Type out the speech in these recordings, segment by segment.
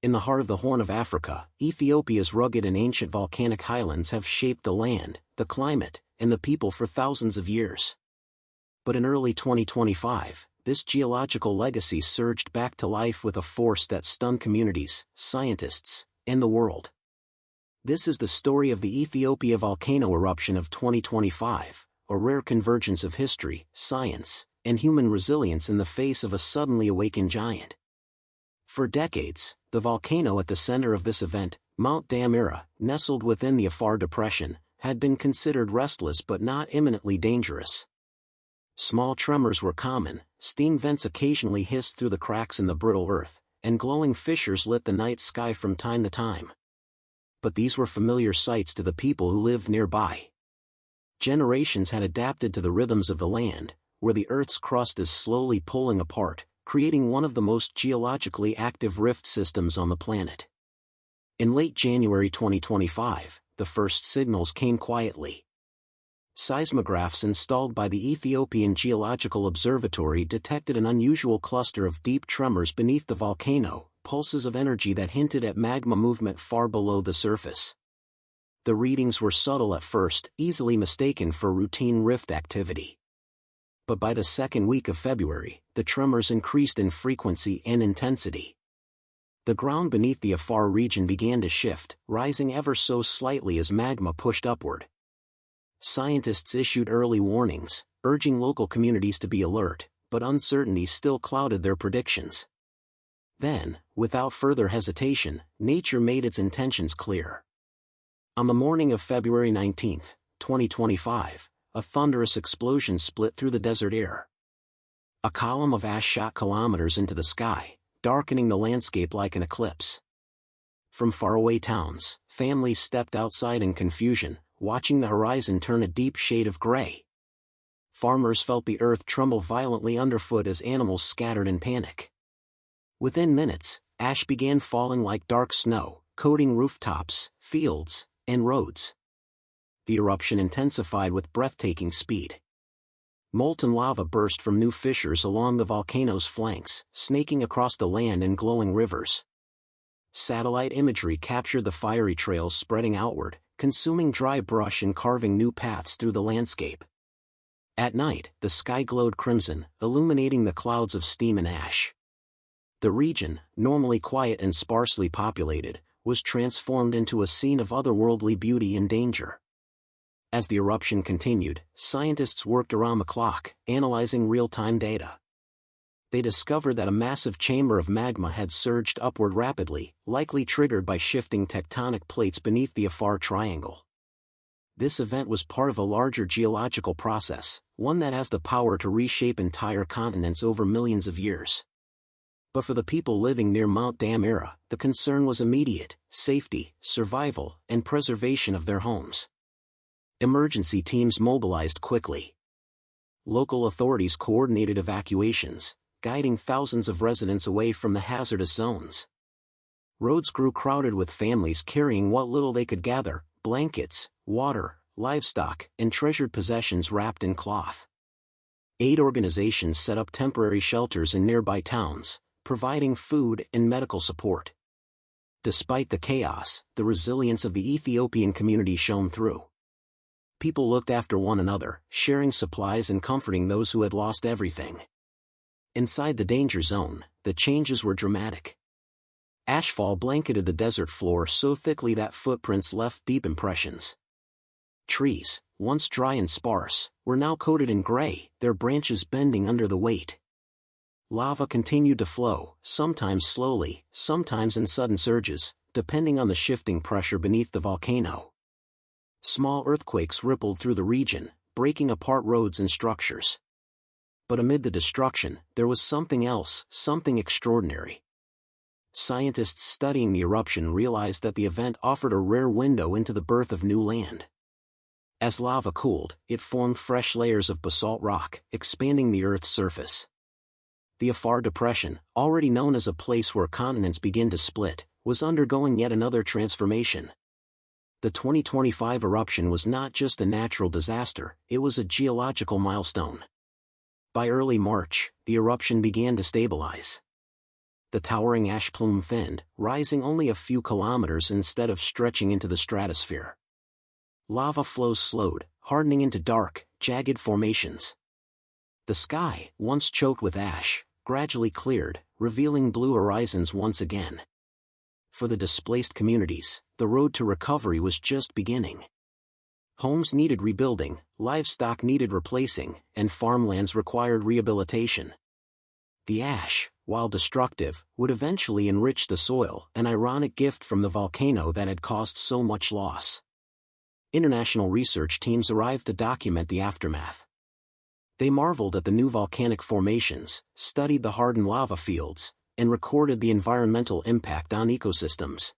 In the heart of the Horn of Africa, Ethiopia's rugged and ancient volcanic highlands have shaped the land, the climate, and the people for thousands of years. But in early 2025, this geological legacy surged back to life with a force that stunned communities, scientists, and the world. This is the story of the Ethiopia volcano eruption of 2025, a rare convergence of history, science, and human resilience in the face of a suddenly awakened giant. For decades, the volcano at the center of this event, Mount Damira, nestled within the Afar Depression, had been considered restless but not imminently dangerous. Small tremors were common, steam vents occasionally hissed through the cracks in the brittle earth, and glowing fissures lit the night sky from time to time. But these were familiar sights to the people who lived nearby. Generations had adapted to the rhythms of the land, where the Earth's crust is slowly pulling apart, creating one of the most geologically active rift systems on the planet. In late January 2025, the first signals came quietly. Seismographs installed by the Ethiopian Geological Observatory detected an unusual cluster of deep tremors beneath the volcano, pulses of energy that hinted at magma movement far below the surface. The readings were subtle at first, easily mistaken for routine rift activity. But by the second week of February, the tremors increased in frequency and intensity. The ground beneath the Afar region began to shift, rising ever so slightly as magma pushed upward. Scientists issued early warnings, urging local communities to be alert, but uncertainty still clouded their predictions. Then, without further hesitation, nature made its intentions clear. On the morning of February 19, 2025, a thunderous explosion split through the desert air. A column of ash shot kilometers into the sky, darkening the landscape like an eclipse. From faraway towns, families stepped outside in confusion, watching the horizon turn a deep shade of gray. Farmers felt the earth tremble violently underfoot as animals scattered in panic. Within minutes, ash began falling like dark snow, coating rooftops, fields, and roads. The eruption intensified with breathtaking speed. Molten lava burst from new fissures along the volcano's flanks, snaking across the land in glowing rivers. Satellite imagery captured the fiery trails spreading outward, consuming dry brush and carving new paths through the landscape. At night, the sky glowed crimson, illuminating the clouds of steam and ash. The region, normally quiet and sparsely populated, was transformed into a scene of otherworldly beauty and danger. As the eruption continued, scientists worked around the clock, analyzing real-time data. They discovered that a massive chamber of magma had surged upward rapidly, likely triggered by shifting tectonic plates beneath the Afar Triangle. This event was part of a larger geological process, one that has the power to reshape entire continents over millions of years. But for the people living near Mount Damira, the concern was immediate: safety, survival, and preservation of their homes. Emergency teams mobilized quickly. Local authorities coordinated evacuations, guiding thousands of residents away from the hazardous zones. Roads grew crowded with families carrying what little they could gather: blankets, water, livestock, and treasured possessions wrapped in cloth. Aid organizations set up temporary shelters in nearby towns, providing food and medical support. Despite the chaos, the resilience of the Ethiopian community shone through. People looked after one another, sharing supplies and comforting those who had lost everything. Inside the danger zone, the changes were dramatic. Ashfall blanketed the desert floor so thickly that footprints left deep impressions. Trees, once dry and sparse, were now coated in gray, their branches bending under the weight. Lava continued to flow, sometimes slowly, sometimes in sudden surges, depending on the shifting pressure beneath the volcano. Small earthquakes rippled through the region, breaking apart roads and structures. But amid the destruction, there was something else, something extraordinary. Scientists studying the eruption realized that the event offered a rare window into the birth of new land. As lava cooled, it formed fresh layers of basalt rock, expanding the Earth's surface. The Afar Depression, already known as a place where continents begin to split, was undergoing yet another transformation. The 2025 eruption was not just a natural disaster, it was a geological milestone. By early March, the eruption began to stabilize. the towering ash plume thinned, rising only a few kilometers instead of stretching into the stratosphere. Lava flows slowed, hardening into dark, jagged formations. The sky, once choked with ash, gradually cleared, revealing blue horizons once again. For the displaced communities, the road to recovery was just beginning. Homes needed rebuilding, livestock needed replacing, and farmlands required rehabilitation. The ash, while destructive, would eventually enrich the soil, an ironic gift from the volcano that had caused so much loss. International research teams arrived to document the aftermath. They marveled at the new volcanic formations, studied the hardened lava fields, and recorded the environmental impact on ecosystems.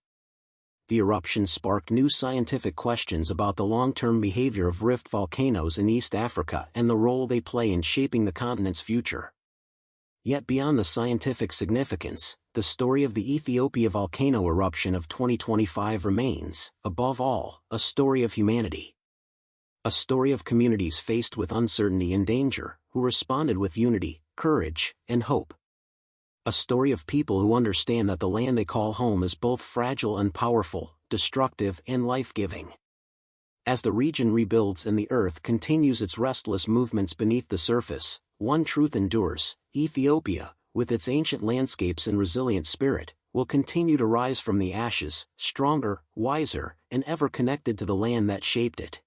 The eruption sparked new scientific questions about the long-term behavior of rift volcanoes in East Africa and the role they play in shaping the continent's future. Yet beyond the scientific significance, the story of the Ethiopia volcano eruption of 2025 remains, above all, a story of humanity. A story of communities faced with uncertainty and danger, who responded with unity, courage, and hope. A story of people who understand that the land they call home is both fragile and powerful, destructive and life-giving. As the region rebuilds and the earth continues its restless movements beneath the surface, one truth endures: Ethiopia, with its ancient landscapes and resilient spirit, will continue to rise from the ashes, stronger, wiser, and ever connected to the land that shaped it.